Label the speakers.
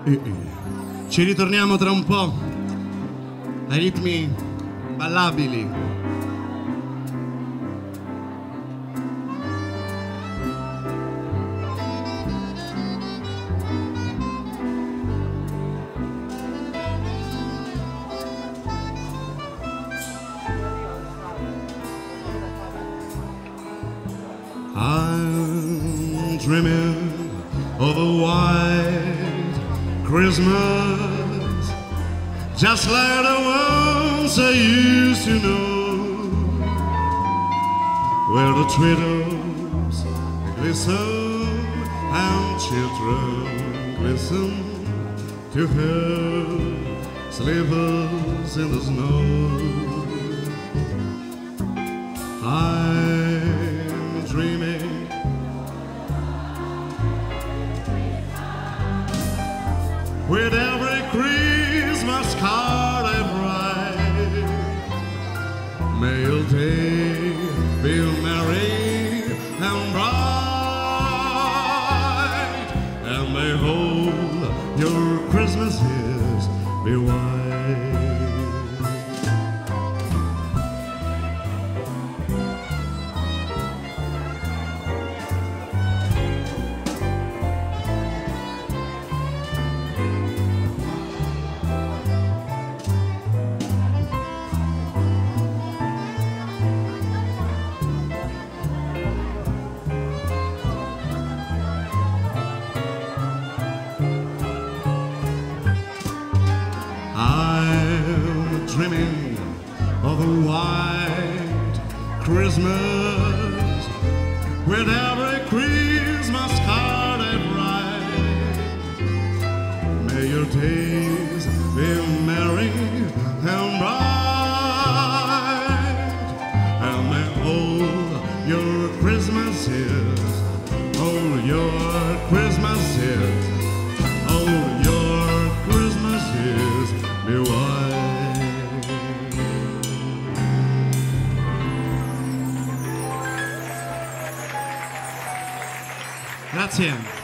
Speaker 1: Ci ritorniamo tra un po' ai ritmi ballabili. I'm dreaming of a white Christmas, just like the ones I used to know, where the treetops glisten and children glisten to her slippers in the snow. I'm dreaming with every Christmas card I write. May your day be merry and bright, and may all your Christmases be white. I'm dreaming of a white Christmas with every Christmas card I write. May your days be merry and bright, and may all your Christmases, all your Christmases, all your Christmases be white. Grazie.